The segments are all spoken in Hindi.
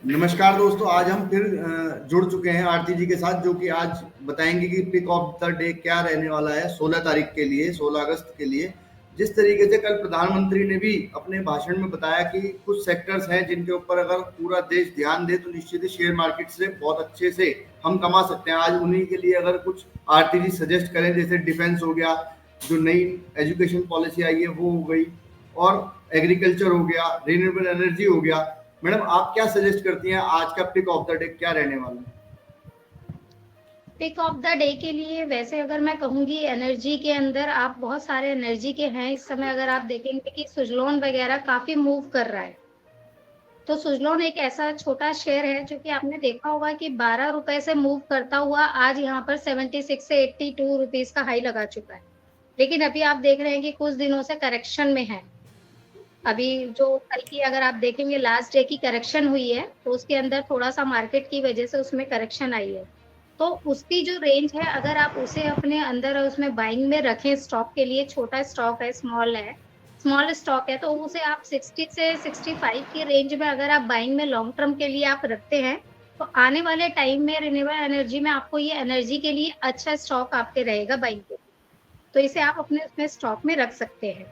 नमस्कार दोस्तों, आज हम फिर जुड़ चुके हैं आरती जी के साथ, जो कि आज बताएंगे कि पिक ऑफ द डे क्या रहने वाला है 16 तारीख के लिए, 16 अगस्त के लिए। जिस तरीके से कल प्रधानमंत्री ने भी अपने भाषण में बताया कि कुछ सेक्टर्स हैं जिनके ऊपर अगर पूरा देश ध्यान दे तो निश्चित ही शेयर मार्केट से बहुत अच्छे से हम कमा सकते हैं। आज उन्हीं के लिए अगर कुछ आरती जी सजेस्ट करें, जैसे डिफेंस हो गया, जो नई एजुकेशन पॉलिसी आई है वो हो गई, और एग्रीकल्चर हो गया, रिन्यूएबल एनर्जी हो गया। मैडम, आप क्या सजेस्ट करती हैं, आज का पिक ऑफ द डे क्या रहने वाला है? पिक ऑफ द डे के लिए वैसे अगर मैं कहूंगी एनर्जी के अंदर आप बहुत सारे एनर्जी के हैं इस समय। अगर आप देखेंगे कि सुजलॉन वगैरह काफी मूव कर रहा है, तो सुजलॉन एक ऐसा छोटा शेयर है जो कि आपने देखा होगा कि 12 रुपए से मूव करता हुआ आज यहाँ पर 76 से 82 रुपीज का हाई लगा चुका है। लेकिन अभी आप देख रहे हैं कि कुछ दिनों से करेक्शन में है। अभी जो कल की अगर आप देखेंगे लास्ट डे की करेक्शन हुई है, तो उसके अंदर थोड़ा सा मार्केट की वजह से उसमें करेक्शन आई है। तो उसकी जो रेंज है, अगर आप उसे अपने अंदर उसमें बाइंग में रखें स्टॉक के लिए, छोटा स्टॉक है, स्मॉल स्टॉक है, तो उसे आप 60 से 65 की रेंज में अगर आप बाइंग में लॉन्ग टर्म के लिए आप रखते हैं, तो आने वाले टाइम में रिन्यूएबल एनर्जी में आपको ये एनर्जी के लिए अच्छा स्टॉक आपके रहेगा बाइंग के। तो इसे आप अपने उसमें स्टॉक में रख सकते हैं।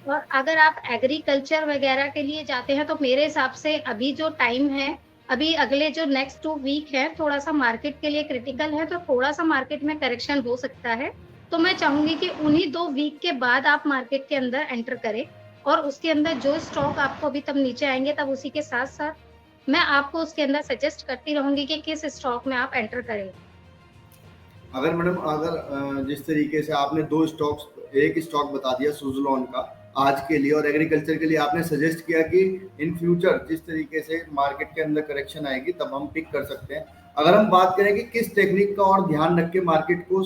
और अगर आप एग्रीकल्चर वगैरह के लिए जाते हैं, तो मेरे हिसाब से अभी जो टाइम है, अभी अगले जो नेक्स्ट 2 वीक है, थोड़ा-सा मार्केट के लिए क्रिटिकल है, तो थोड़ा-सा मार्केट में करेक्शन हो सकता है। तो मैं चाहूँगी कि उन्हीं 2 वीक के बाद आप मार्केट के अंदर एंटर करें, और उसके अंदर जो स्टॉक आपको अभी तब नीचे आएँगे, तब उसी के साथ-साथ मैं आपको उसके अंदर सजेस्ट करती रहूँगी कि किस स्टॉक में आप एंटर करें। अगर मैडम, अगर जिस तरीके से आपने दो स्टॉक्स, एक स्टॉक बता दिया सुजलॉन का आज के लिए, और एग्रीकल्चर के लिए आपने सजेस्ट किया कि इन फ्यूचर जिस तरीके से मार्केट के अंदर करेक्शन आएगी तब हम पिक कर सकते हैं। अगर हम बात करें कि किस टेक्निक का और ध्यान रख के मार्केट को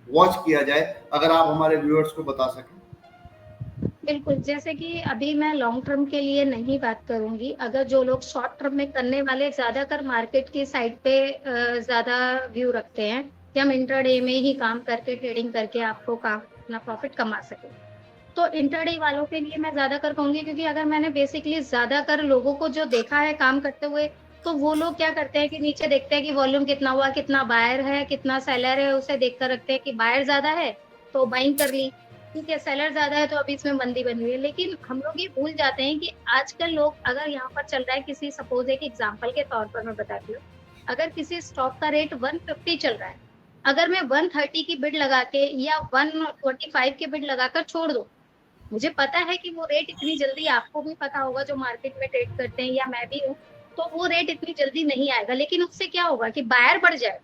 वॉच किया जाए, अगर आप हमारे व्यूअर्स को बता सकें। बिल्कुल, जैसे कि अभी मैं लॉन्ग टर्म के लिए नहीं बात करूँगी। अगर जो लोग शॉर्ट टर्म में करने वाले ज़्यादातर मार्केट की साइड पे ज़्यादा व्यू रखते हैं कि हम इंट्राडे में ही काम करके, ट्रेडिंग करके आपको काम अपना प्रॉफ़िट कमा सकें। तो इंट्राडे वालों के लिए मैं ज़्यादातर कहूँगी, क्योंकि अगर मैंने बेसिकली ज़्यादातर लोगों को जो देखा है काम करते हुए, तो वो लोग क्या करते हैं कि नीचे देखते हैं कि वॉल्यूम कितना हुआ, कितना बायर है, कितना सेलर है, उसे देखकर रखते हैं कि बायर ज़्यादा है, तो बाइंग कर ली। ठीक है, सेलर ज़्यादा है, तो अभी इसमें मंदी बन रही है। लेकिन हम लोग ये भूल जाते हैं कि आजकल लोग, अगर यहाँ पर चल रहा है किसी, सपोज़ एक एग्ज़ाम्पल के तौर पर मैं बताती हूँ, अगर किसी स्टॉक का रेट 150 चल रहा है, अगर मैं 130 की बिड लगा के या 125 की बिड लगाकर छोड़ दूँ, मुझे पता है कि वो रेट इतनी जल्दी, आपको भी पता होगा जो मार्केट में ट्रेड करते हैं या मैं भी हूँ, तो वो रेट इतनी जल्दी नहीं आएगा। लेकिन उससे क्या होगा कि बायर बढ़ जाएगा।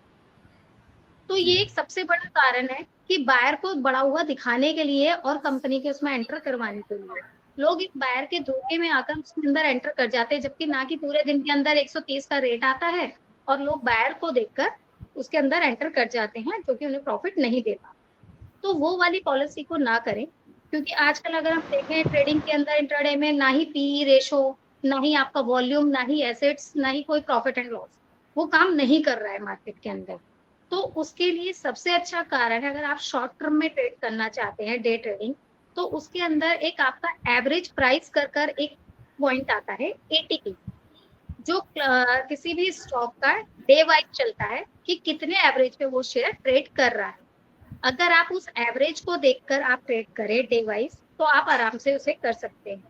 तो ये एक सबसे बड़ा कारण है कि बायर को बढ़ा हुआ दिखाने के लिए और कंपनी के उसमें एंटर करवाने के लिए लोग इस बायर के धोखे में आकर उसके अंदर एंटर कर जाते हैं, जबकि ना कि पूरे दिन के अंदर 130 का रेट आता है और लोग बायर को देखकर उसके अंदर एंटर कर जाते हैं, जो कि उन्हें प्रॉफिट नहीं देता। तो वो वाली पॉलिसी को ना करें, क्योंकि आजकल अगर हम देखें ट्रेडिंग के अंदर इंट्राडे में ना ही पीई रेशो, ना ही आपका वॉल्यूम, ना ही एसेट्स, ना ही कोई प्रॉफिट एंड लॉस, वो काम नहीं कर रहा है मार्केट के अंदर। तो उसके लिए सबसे अच्छा कारण है, अगर आप शॉर्ट टर्म में ट्रेड करना चाहते हैं, डे ट्रेडिंग, तो उसके अंदर एक आपका एवरेज प्राइस कर एक पॉइंट आता है, एटीपी, जो किसी भी स्टॉक का डे वाइज चलता है कि कितने एवरेज पे वो शेयर ट्रेड कर रहा है। अगर आप उस एवरेज को देखकर आप ट्रेड करें डे वाइज, तो आप आराम से उसे कर सकते हैं।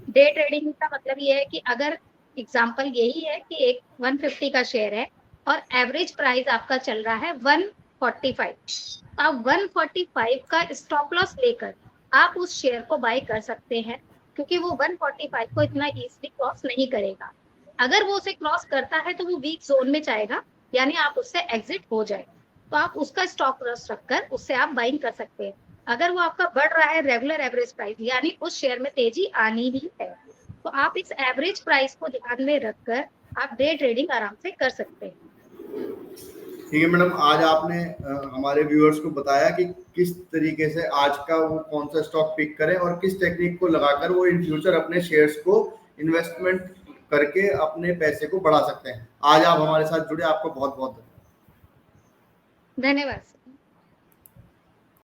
डे ट्रेडिंग का मतलब ये है कि अगर एग्जांपल यही है कि एक 150 का शेयर है और एवरेज प्राइस आपका चल रहा है 145, तो आप 145 का स्टॉप लॉस लेकर आप उस शेयर को बाय कर सकते हैं, क्योंकि वो 145 को इतना इजीली क्रॉस नहीं करेगा। अगर वो उसे क्रॉस करता है तो वो वीक जोन में जाएगा, यानी आप उससे एग्जिट हो जाए, तो आप उसका स्टॉप लॉस रखकर उससे आप बाइंग कर सकते हैं। अगर वो आपका बढ़ रहा है रेगुलर एवरेज प्राइस, यानी उस शेयर में तेजी आनी ही है, तो आप इस एवरेज प्राइस को ध्यान में रखकर आप डे ट्रेडिंग आराम से कर सकते हैं। ठीक है मैडम, आज आपने हमारे व्यूअर्स को बताया कि किस तरीके से आज का वो कौन सा स्टॉक पिक करें और किस टेक्निक को लगाकर वो इन फ्यूचर अपने शेयर्स को इन्वेस्टमेंट करके अपने पैसे को बढ़ा सकते हैं। आज आप हमारे साथ जुड़े, आपको बहुत बहुत धन्यवाद।